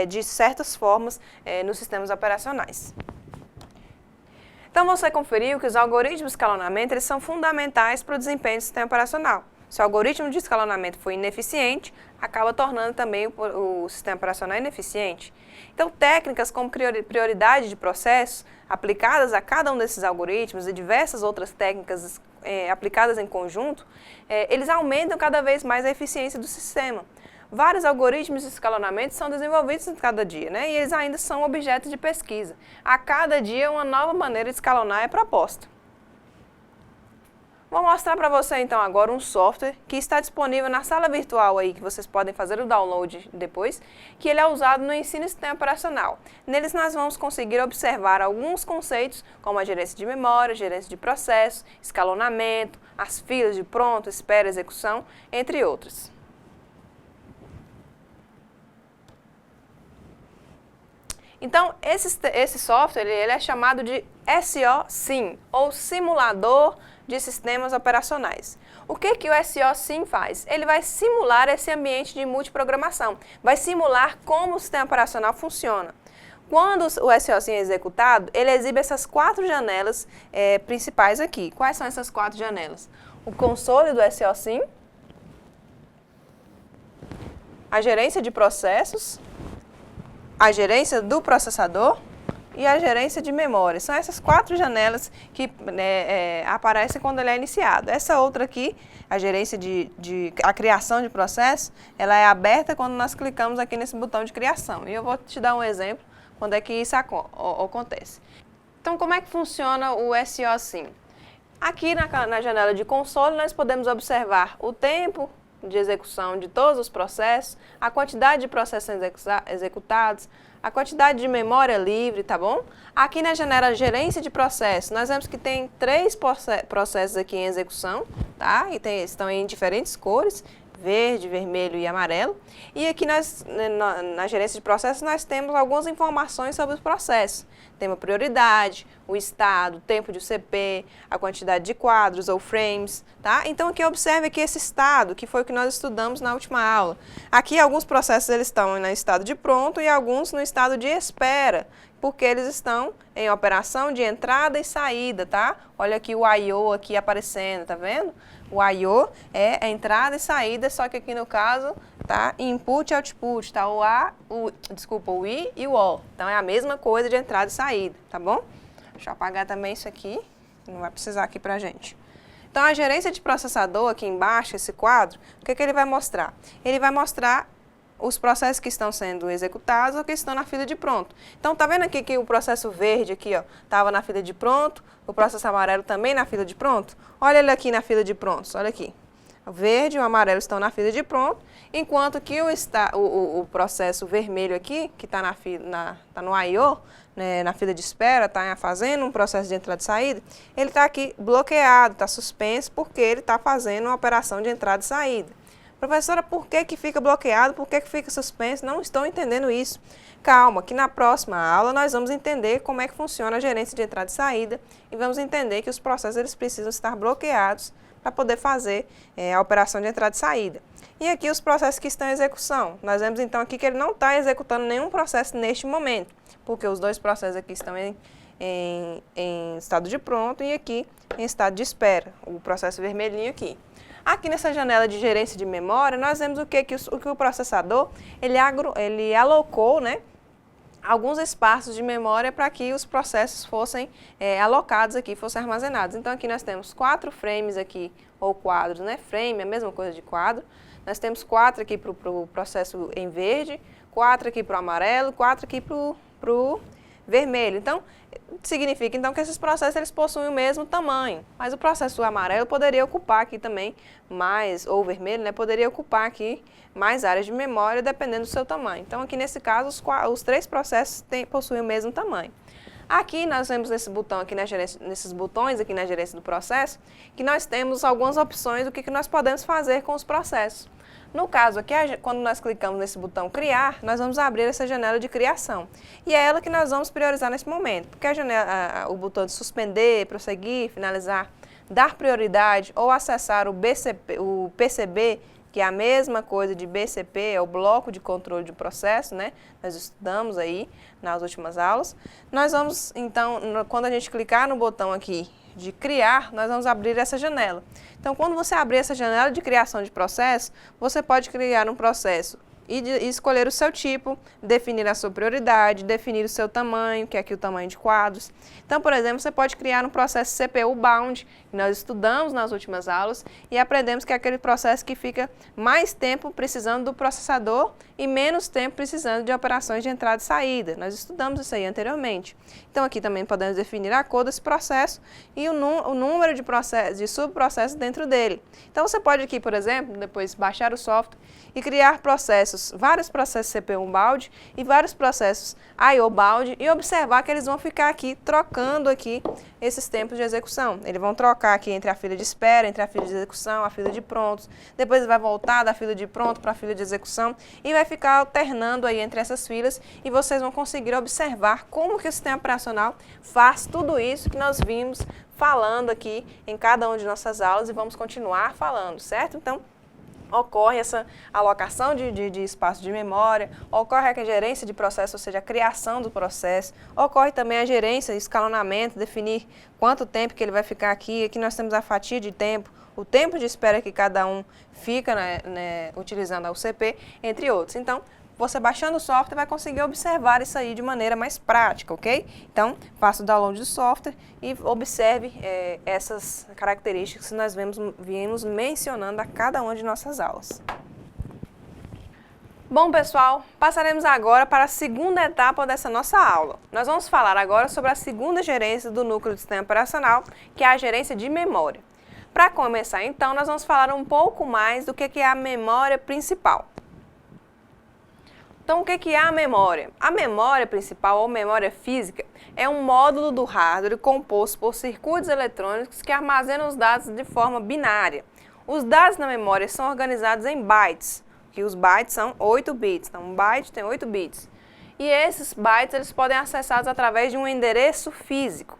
de certas formas, nos sistemas operacionais. Então, você conferiu que os algoritmos de escalonamento eles são fundamentais para o desempenho do sistema operacional. Se o algoritmo de escalonamento for ineficiente, acaba tornando também o sistema operacional ineficiente. Então, técnicas como prioridade de processos, aplicadas a cada um desses algoritmos e diversas outras técnicas aplicadas em conjunto, eles aumentam cada vez mais a eficiência do sistema. Vários algoritmos de escalonamento são desenvolvidos em cada dia, e eles ainda são objetos de pesquisa. A cada dia, uma nova maneira de escalonar é proposta. Vou mostrar para você, então, agora um software que está disponível na sala virtual aí, que vocês podem fazer o download depois, que ele é usado no ensino e sistema operacional. Neles nós vamos conseguir observar alguns conceitos, como a gerência de memória, gerência de processos, escalonamento, as filas de pronto, espera, execução, entre outros. Então, esse software ele é chamado de SOSIM, ou Simulador de sistemas operacionais. O que o SOSIM faz? Ele vai simular esse ambiente de multiprogramação, vai simular como o sistema operacional funciona. Quando o SOSIM é executado, ele exibe essas 4 janelas principais aqui. Quais são essas 4 janelas? O console do SOSIM, a gerência de processos, a gerência do processador e a gerência de memória. São essas 4 janelas que aparecem quando ele é iniciado. Essa outra aqui, a gerência a criação de processos, ela é aberta quando nós clicamos aqui nesse botão de criação. E eu vou te dar um exemplo quando é que isso acontece. Então, como é que funciona o SOSIM? Aqui na janela de console, nós podemos observar o tempo de execução de todos os processos, a quantidade de processos executados, a quantidade de memória livre, tá bom? Aqui na janela gerência de processos, nós vemos que tem 3 processos aqui em execução, tá? E estão em diferentes cores, verde, vermelho e amarelo. E aqui na gerência de processos nós temos algumas informações sobre os processos. Tem a prioridade, o estado, o tempo de UCP, a quantidade de quadros ou frames, tá? Então aqui observe aqui esse estado, que foi o que nós estudamos na última aula. Aqui alguns processos eles estão no estado de pronto e alguns no estado de espera, porque eles estão em operação de entrada e saída, tá? Olha aqui o I/O aqui aparecendo, tá vendo? O I/O é a entrada e saída, só que aqui no caso, tá? Input e output, tá? O I e o O. Então é a mesma coisa de entrada e saída, tá bom? Deixa eu apagar também isso aqui, não vai precisar aqui pra gente. Então a gerência de processador aqui embaixo, esse quadro, o que ele vai mostrar? Ele vai mostrar os processos que estão sendo executados ou que estão na fila de pronto. Então, tá vendo aqui que o processo verde aqui, ó, estava na fila de pronto, o processo amarelo também na fila de pronto? Olha ele aqui na fila de prontos, olha aqui. O verde e o amarelo estão na fila de pronto, enquanto que o processo vermelho aqui, que está tá no I/O, né, na fila de espera, está fazendo um processo de entrada e saída, ele está aqui bloqueado, está suspenso, porque ele está fazendo uma operação de entrada e saída. Professora, por que fica bloqueado? Por que fica suspenso? Não estou entendendo isso. Calma, que na próxima aula nós vamos entender como é que funciona a gerência de entrada e saída e vamos entender que os processos eles precisam estar bloqueados para poder fazer a operação de entrada e saída. E aqui os processos que estão em execução. Nós vemos então aqui que ele não está executando nenhum processo neste momento, porque os 2 processos aqui estão em estado de pronto e aqui em estado de espera, o processo vermelhinho aqui. Aqui nessa janela de gerência de memória, nós vemos o que o processador ele alocou, né, alguns espaços de memória para que os processos fossem alocados aqui, fossem armazenados. Então aqui nós temos 4 frames aqui, ou quadros, né? Frame é a mesma coisa de quadro. Nós temos 4 aqui para o processo em verde, 4 aqui para o amarelo, 4 aqui para o vermelho. Então, significa então que esses processos eles possuem o mesmo tamanho, mas o processo amarelo poderia ocupar aqui também mais, ou vermelho, né, poderia ocupar aqui mais áreas de memória dependendo do seu tamanho. Então aqui nesse caso os 3 processos possuem o mesmo tamanho. Aqui nós vemos nesse botão aqui nesses botões aqui na gerência do processo, que nós temos algumas opções do que nós podemos fazer com os processos. No caso aqui, quando nós clicamos nesse botão criar, nós vamos abrir essa janela de criação. E é ela que nós vamos priorizar nesse momento, porque o botão de suspender, prosseguir, finalizar, dar prioridade ou acessar o PCB, que é a mesma coisa de BCP, é o bloco de controle de processo, né? Nós estudamos aí nas últimas aulas. Nós vamos, então, quando a gente clicar no botão aqui de criar, nós vamos abrir essa janela. Então, quando você abrir essa janela de criação de processo, você pode criar um processo e escolher o seu tipo, definir a sua prioridade, definir o seu tamanho, que é aqui o tamanho de quadros. Então, por exemplo, você pode criar um processo CPU bound, que nós estudamos nas últimas aulas e aprendemos que é aquele processo que fica mais tempo precisando do processador e menos tempo precisando de operações de entrada e saída. Nós estudamos isso aí anteriormente. Então, aqui também podemos definir a cor desse processo e o número de subprocessos dentro dele. Então, você pode aqui, por exemplo, depois baixar o software e criar processos, vários processos CPU bound e vários processos I/O bound e observar que eles vão ficar aqui trocando aqui esses tempos de execução. Eles vão trocar aqui entre a fila de espera, entre a fila de execução, a fila de prontos. Depois vai voltar da fila de pronto para a fila de execução e vai ficar alternando aí entre essas filas e vocês vão conseguir observar como que o sistema operacional faz tudo isso que nós vimos falando aqui em cada uma de nossas aulas e vamos continuar falando, certo? Então, ocorre essa alocação de espaço de memória, ocorre a gerência de processo, ou seja, a criação do processo, ocorre também a gerência, escalonamento, definir quanto tempo que ele vai ficar aqui. Aqui nós temos a fatia de tempo, o tempo de espera que cada um fica utilizando a UCP, entre outros. Então, você baixando o software vai conseguir observar isso aí de maneira mais prática, ok? Então, faça o download do software e observe essas características que nós viemos mencionando a cada uma de nossas aulas. Bom, pessoal, passaremos agora para a segunda etapa dessa nossa aula. Nós vamos falar agora sobre a segunda gerência do núcleo de sistema operacional, que é a gerência de memória. Para começar, então, nós vamos falar um pouco mais do que é a memória principal. Então, o que é a memória? A memória principal, ou memória física, é um módulo do hardware composto por circuitos eletrônicos que armazenam os dados de forma binária. Os dados na memória são organizados em bytes, que os bytes são 8 bits. Então, um byte tem 8 bits. E esses bytes eles podem ser acessados através de um endereço físico.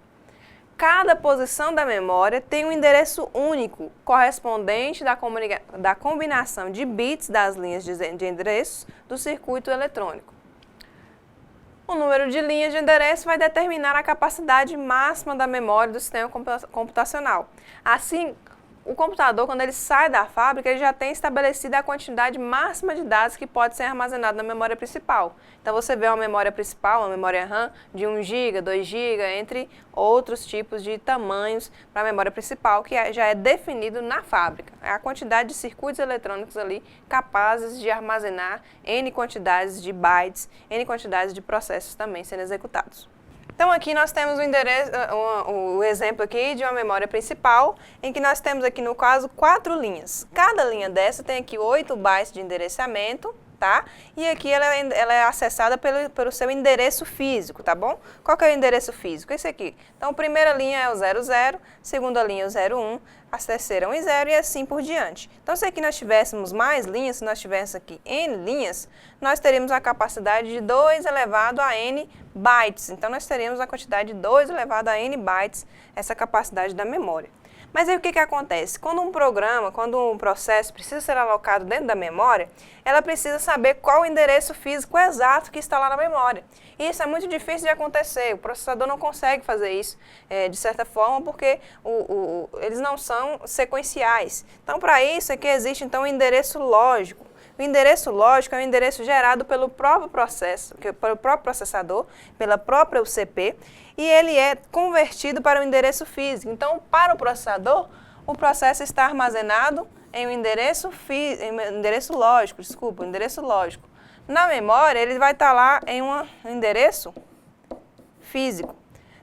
Cada posição da memória tem um endereço único, correspondente da combinação de bits das linhas de endereços do circuito eletrônico. O número de linhas de endereço vai determinar a capacidade máxima da memória do sistema computacional. Assim, o computador, quando ele sai da fábrica, ele já tem estabelecido a quantidade máxima de dados que pode ser armazenado na memória principal. Então, você vê uma memória principal, uma memória RAM de 1 GB, 2 GB, entre outros tipos de tamanhos para a memória principal, que já é definido na fábrica. É a quantidade de circuitos eletrônicos ali capazes de armazenar N quantidades de bytes, N quantidades de processos também sendo executados. Então, aqui nós temos o exemplo aqui de uma memória principal, em que nós temos aqui, no caso, 4 linhas. Cada linha dessa tem aqui 8 bytes de endereçamento, tá? E aqui ela é acessada pelo seu endereço físico, tá bom? Qual que é o endereço físico? Esse aqui. Então, a primeira linha é o 00, segunda linha é o 01, a terceira é o 0 e assim por diante. Então, se aqui nós tivéssemos mais linhas, se nós tivéssemos aqui N linhas, nós teríamos a capacidade de 2 elevado a N bytes. Então, nós teríamos a quantidade de 2 elevado a N bytes, essa capacidade da memória. Mas aí o que acontece? Quando um programa, quando um processo precisa ser alocado dentro da memória, ela precisa saber qual o endereço físico exato que está lá na memória. E isso é muito difícil de acontecer, o processador não consegue fazer isso de certa forma, porque eles não são sequenciais. Então, para isso é que existe então o endereço lógico. O endereço lógico é um endereço gerado pelo próprio processo, pelo próprio processador, pela própria UCP, e ele é convertido para o endereço físico. Então, para o processador, o processo está armazenado em um endereço lógico. Na memória, ele vai estar lá em um endereço físico.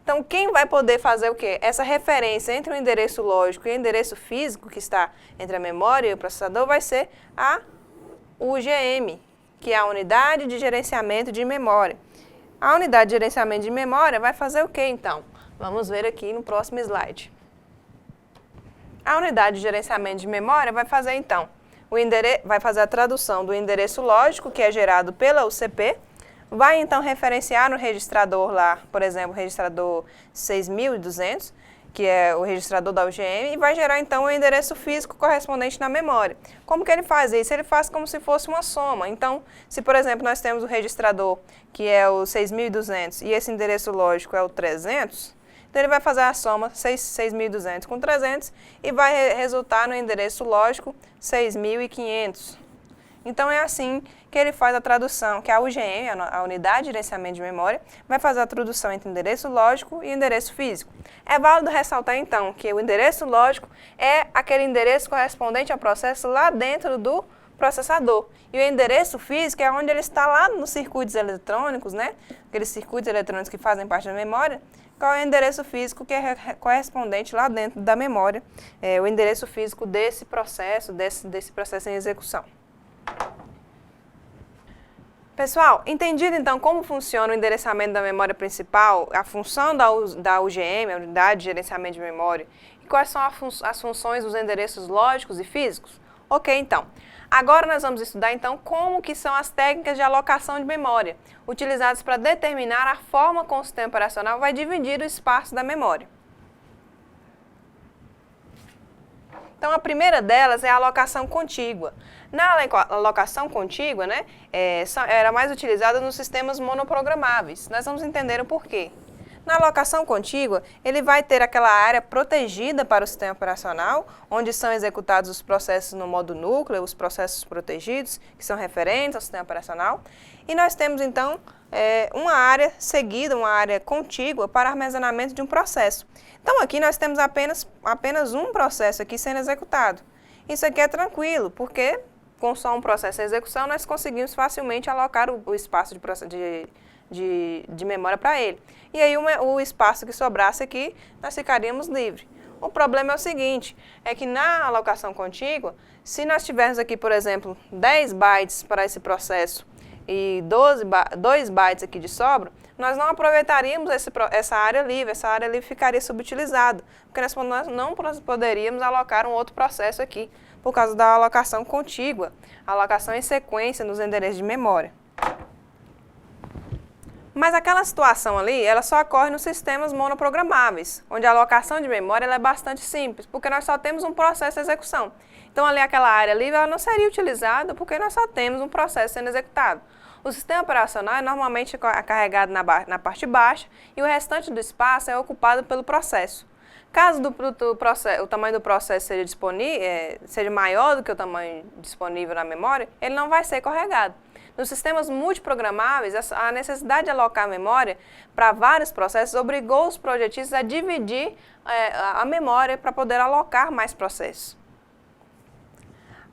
Então, quem vai poder fazer o quê? Essa referência entre o endereço lógico e o endereço físico, que está entre a memória e o processador, vai ser a UGM, que é a Unidade de Gerenciamento de Memória. A Unidade de Gerenciamento de Memória vai fazer o quê, então? Vamos ver aqui no próximo slide. A Unidade de Gerenciamento de Memória vai fazer, então, vai fazer a tradução do endereço lógico, que é gerado pela UCP, vai, então, referenciar no registrador lá, por exemplo, o registrador 6200, que é o registrador da UGM, e vai gerar, então, o endereço físico correspondente na memória. Como que ele faz isso? Ele faz como se fosse uma soma. Então, se, por exemplo, nós temos o registrador, que é o 6200, e esse endereço lógico é o 300, então ele vai fazer a soma 6.200 com 300 e vai resultar no endereço lógico 6.500. Então, é assim que ele faz a tradução, que a UGM, a Unidade de Gerenciamento de Memória, vai fazer a tradução entre endereço lógico e endereço físico. É válido ressaltar, então, que o endereço lógico é aquele endereço correspondente ao processo lá dentro do processador. E o endereço físico é onde ele está lá nos circuitos eletrônicos, né? Aqueles circuitos eletrônicos que fazem parte da memória. Qual é o endereço físico que é correspondente lá dentro da memória, o endereço físico desse processo em execução. Pessoal, entendido então como funciona o endereçamento da memória principal, a função da UGM, a Unidade de Gerenciamento de Memória, e quais são as funções dos endereços lógicos e físicos? Ok, então. Agora nós vamos estudar então como que são as técnicas de alocação de memória, utilizadas para determinar a forma como o sistema operacional vai dividir o espaço da memória. Então, a primeira delas é a alocação contígua. Na alocação contígua, né, era mais utilizada nos sistemas monoprogramáveis. Nós vamos entender o porquê. Na alocação contígua, ele vai ter aquela área protegida para o sistema operacional, onde são executados os processos no modo núcleo, os processos protegidos, que são referentes ao sistema operacional. E nós temos, então, uma área seguida, uma área contígua para armazenamento de um processo. Então, aqui nós temos apenas um processo aqui sendo executado. Isso aqui é tranquilo, porque com só um processo de execução, nós conseguimos facilmente alocar o espaço de memória para ele. E aí o espaço que sobrasse aqui, nós ficaríamos livres. O problema é o seguinte, é que na alocação contígua, se nós tivermos aqui, por exemplo, 10 bytes para esse processo e 2 bytes aqui de sobra, nós não aproveitaríamos essa área livre ficaria subutilizada, porque nós não poderíamos alocar um outro processo aqui, por causa da alocação contígua, alocação em sequência nos endereços de memória. Mas aquela situação ali, ela só ocorre nos sistemas monoprogramáveis, onde a alocação de memória ela é bastante simples, porque nós só temos um processo de execução. Então, ali aquela área livre ela não seria utilizada, porque nós só temos um processo sendo executado. O sistema operacional é normalmente carregado na parte baixa e o restante do espaço é ocupado pelo processo. Caso o tamanho do processo seja maior do que o tamanho disponível na memória, ele não vai ser carregado. Nos sistemas multiprogramáveis, a necessidade de alocar memória para vários processos obrigou os projetistas a dividir a memória para poder alocar mais processos.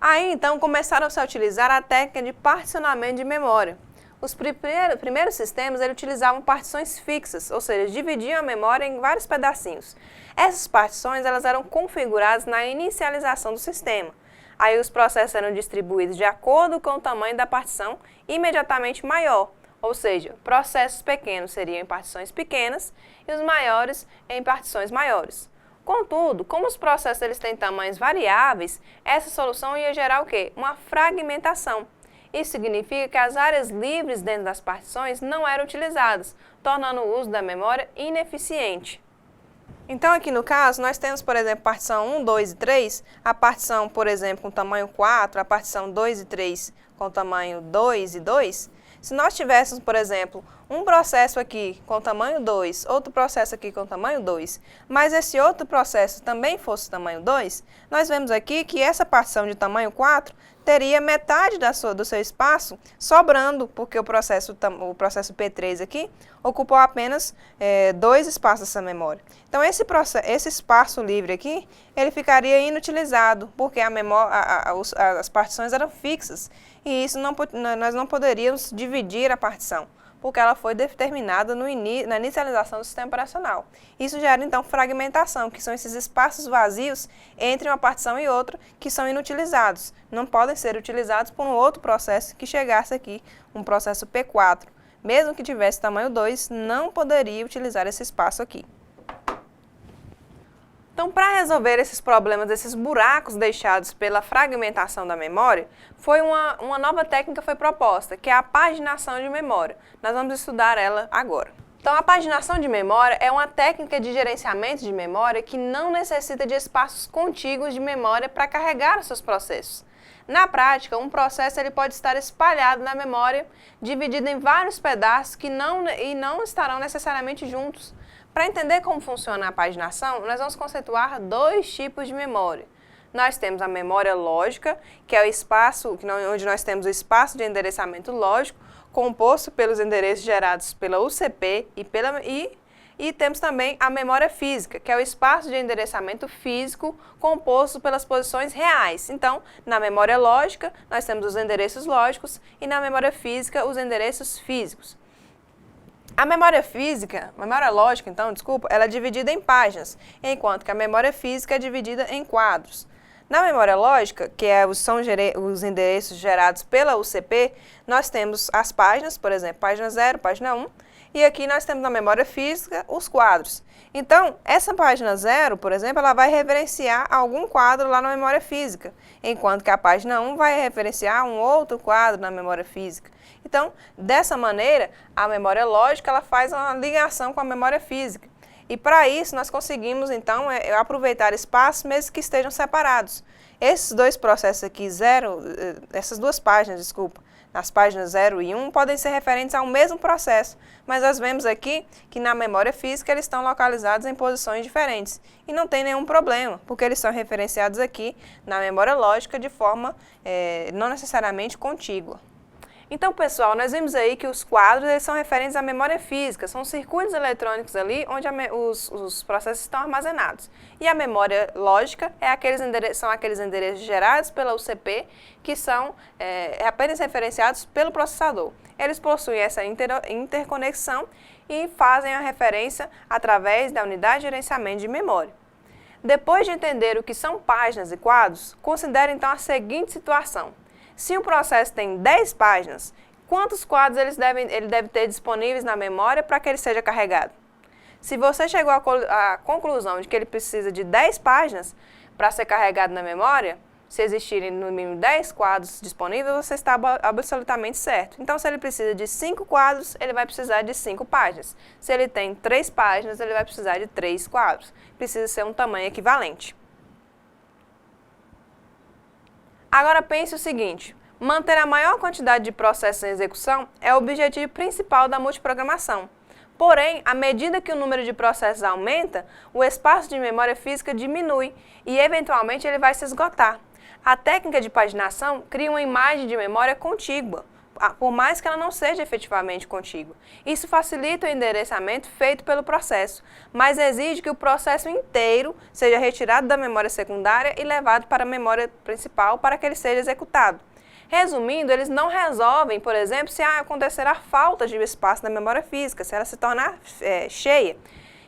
Aí, então, começaram-se a utilizar a técnica de particionamento de memória. Os primeiros sistemas utilizavam partições fixas, ou seja, dividiam a memória em vários pedacinhos. Essas partições elas eram configuradas na inicialização do sistema. Aí os processos eram distribuídos de acordo com o tamanho da partição imediatamente maior, ou seja, processos pequenos seriam em partições pequenas e os maiores em partições maiores. Contudo, como os processos eles têm tamanhos variáveis, essa solução ia gerar o quê? Uma fragmentação. Isso significa que as áreas livres dentro das partições não eram utilizadas, tornando o uso da memória ineficiente. Então, aqui no caso, nós temos, por exemplo, partição 1, 2 e 3, a partição, por exemplo, com tamanho 4, a partição 2 e 3 com tamanho 2 e 2. Se nós tivéssemos, por exemplo, um processo aqui com tamanho 2, outro processo aqui com tamanho 2, mas esse outro processo também fosse tamanho 2, nós vemos aqui que essa partição de tamanho 4 teria metade do seu espaço sobrando, porque o processo P3 aqui ocupou apenas 2 espaços dessa memória. Então, esse espaço livre aqui, ele ficaria inutilizado, porque as partições eram fixas, e isso nós não poderíamos dividir a partição, porque ela foi determinada na inicialização do sistema operacional. Isso gera, então, fragmentação, que são esses espaços vazios entre uma partição e outra que são inutilizados. Não podem ser utilizados por um outro processo que chegasse aqui, um processo P4. Mesmo que tivesse tamanho 2, não poderia utilizar esse espaço aqui. Então, para resolver esses problemas, esses buracos deixados pela fragmentação da memória, uma nova técnica foi proposta, que é a paginação de memória. Nós vamos estudar ela agora. Então, a paginação de memória é uma técnica de gerenciamento de memória que não necessita de espaços contíguos de memória para carregar os seus processos. Na prática, um processo ele pode estar espalhado na memória, dividido em vários pedaços que não estarão necessariamente juntos. Para entender como funciona a paginação, nós vamos conceituar 2 tipos de memória. Nós temos a memória lógica, que é o espaço onde nós temos o espaço de endereçamento lógico, composto pelos endereços gerados pela UCP e temos também a memória física, que é o espaço de endereçamento físico composto pelas posições reais. Então, na memória lógica, nós temos os endereços lógicos e na memória física, os endereços físicos. A memória lógica, então, ela é dividida em páginas, enquanto que a memória física é dividida em quadros. Na memória lógica, que são os endereços gerados pela UCP, nós temos as páginas, por exemplo, página 0, página 1, e aqui nós temos na memória física os quadros. Então, essa página 0, por exemplo, ela vai referenciar algum quadro lá na memória física, enquanto que a página 1 vai referenciar um outro quadro na memória física. Então, dessa maneira, a memória lógica ela faz uma ligação com a memória física. E para isso nós conseguimos então aproveitar espaços mesmo que estejam separados. Esses dois processos aqui, essas duas páginas, desculpa, nas páginas 0 e 1, podem ser referentes ao mesmo processo, mas nós vemos aqui que na memória física eles estão localizados em posições diferentes. E não tem nenhum problema, porque eles são referenciados aqui na memória lógica de forma não necessariamente contígua. Então, pessoal, nós vimos aí que os quadros eles são referentes à memória física, são circuitos eletrônicos ali onde os processos estão armazenados. E a memória lógica são aqueles endereços gerados pela UCP que são apenas referenciados pelo processador. Eles possuem essa interconexão e fazem a referência através da unidade de gerenciamento de memória. Depois de entender o que são páginas e quadros, considere então a seguinte situação. Se um processo tem 10 páginas, quantos quadros ele deve ter disponíveis na memória para que ele seja carregado? Se você chegou à conclusão de que ele precisa de 10 páginas para ser carregado na memória, se existirem no mínimo 10 quadros disponíveis, você está absolutamente certo. Então, se ele precisa de 5 quadros, ele vai precisar de 5 páginas. Se ele tem 3 páginas, ele vai precisar de 3 quadros. Precisa ser um tamanho equivalente. Agora pense o seguinte, manter a maior quantidade de processos em execução é o objetivo principal da multiprogramação. Porém, à medida que o número de processos aumenta, o espaço de memória física diminui e, eventualmente, ele vai se esgotar. A técnica de paginação cria uma imagem de memória contígua, por mais que ela não seja efetivamente contígua. Isso facilita o endereçamento feito pelo processo, mas exige que o processo inteiro seja retirado da memória secundária e levado para a memória principal para que ele seja executado. Resumindo, eles não resolvem, por exemplo, se acontecer a falta de espaço na memória física, se ela se tornar cheia.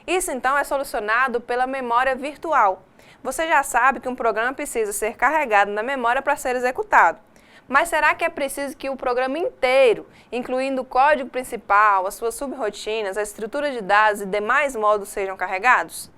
Isso, então, é solucionado pela memória virtual. Você já sabe que um programa precisa ser carregado na memória para ser executado. Mas será que é preciso que o programa inteiro, incluindo o código principal, as suas subrotinas, a estrutura de dados e demais módulos sejam carregados?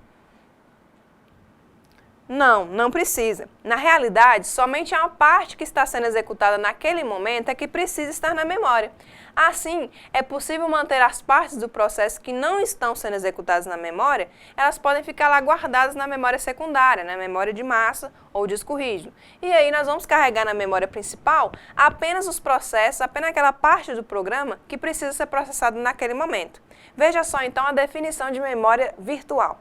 Não, não precisa. Na realidade, somente uma parte que está sendo executada naquele momento é que precisa estar na memória. Assim, é possível manter as partes do processo que não estão sendo executadas na memória, elas podem ficar lá guardadas na memória secundária, na memória de massa ou disco rígido. E aí nós vamos carregar na memória principal apenas os processos, apenas aquela parte do programa que precisa ser processado naquele momento. Veja só então a definição de memória virtual.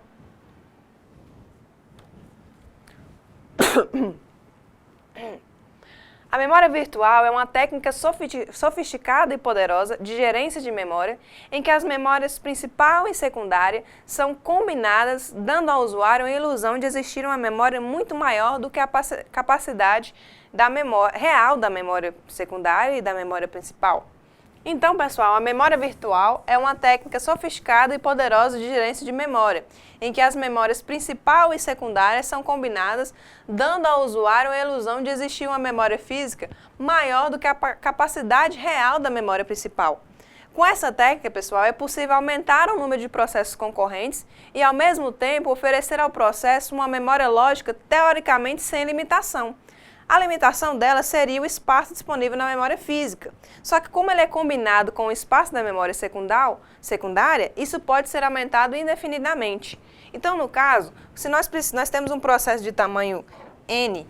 A memória virtual é uma técnica sofisticada e poderosa de gerência de memória, em que as memórias principal e secundária são combinadas, dando ao usuário a ilusão de existir uma memória muito maior do que a capacidade real da memória secundária e da memória principal. Então, pessoal, a memória virtual é uma técnica sofisticada e poderosa de gerência de memória, em que as memórias principal e secundária são combinadas, dando ao usuário a ilusão de existir uma memória física maior do que a capacidade real da memória principal. Com essa técnica, pessoal, é possível aumentar o número de processos concorrentes e, ao mesmo tempo, oferecer ao processo uma memória lógica teoricamente sem limitação. A limitação dela seria o espaço disponível na memória física. Só que como ele é combinado com o espaço da memória secundária, isso pode ser aumentado indefinidamente. Então, no caso, se nós temos um processo de tamanho N,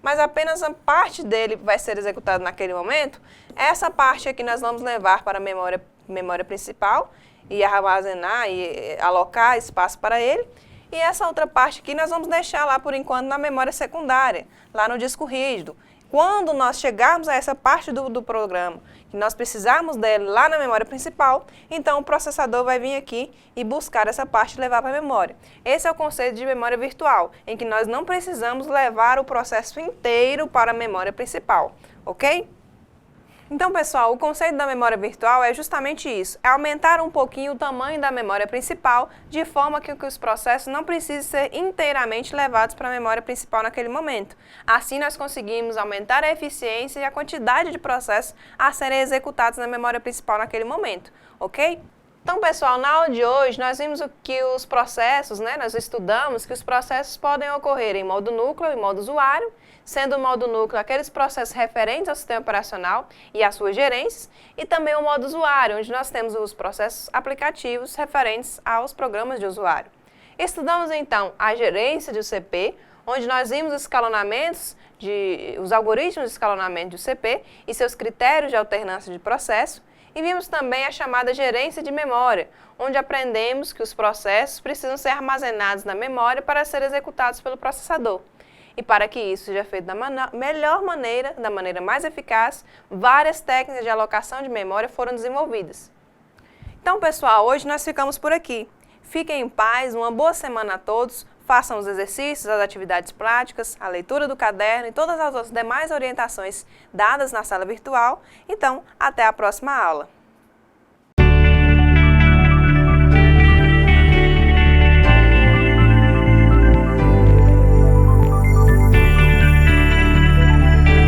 mas apenas a parte dele vai ser executada naquele momento, essa parte aqui nós vamos levar para a memória principal e armazenar e alocar espaço para ele. E essa outra parte aqui nós vamos deixar lá por enquanto na memória secundária, lá no disco rígido. Quando nós chegarmos a essa parte do programa, que nós precisarmos dele lá na memória principal, então o processador vai vir aqui e buscar essa parte e levar para a memória. Esse é o conceito de memória virtual, em que nós não precisamos levar o processo inteiro para a memória principal, ok? Então, pessoal, o conceito da memória virtual é justamente isso, é aumentar um pouquinho o tamanho da memória principal, de forma que os processos não precisem ser inteiramente levados para a memória principal naquele momento. Assim, nós conseguimos aumentar a eficiência e a quantidade de processos a serem executados na memória principal naquele momento, ok? Então, pessoal, na aula de hoje nós vimos que os processos, nós estudamos que os processos podem ocorrer em modo núcleo e modo usuário, sendo o modo núcleo aqueles processos referentes ao sistema operacional e às suas gerências, e também o modo usuário, onde nós temos os processos aplicativos referentes aos programas de usuário. Estudamos então a gerência de UCP, onde nós vimos os escalonamentos, os algoritmos de escalonamento de UCP e seus critérios de alternância de processo, e vimos também a chamada gerência de memória, onde aprendemos que os processos precisam ser armazenados na memória para serem executados pelo processador. E para que isso seja feito da melhor maneira, da maneira mais eficaz, várias técnicas de alocação de memória foram desenvolvidas. Então, pessoal, hoje nós ficamos por aqui. Fiquem em paz, uma boa semana a todos, façam os exercícios, as atividades práticas, a leitura do caderno e todas as demais orientações dadas na sala virtual. Então, até a próxima aula.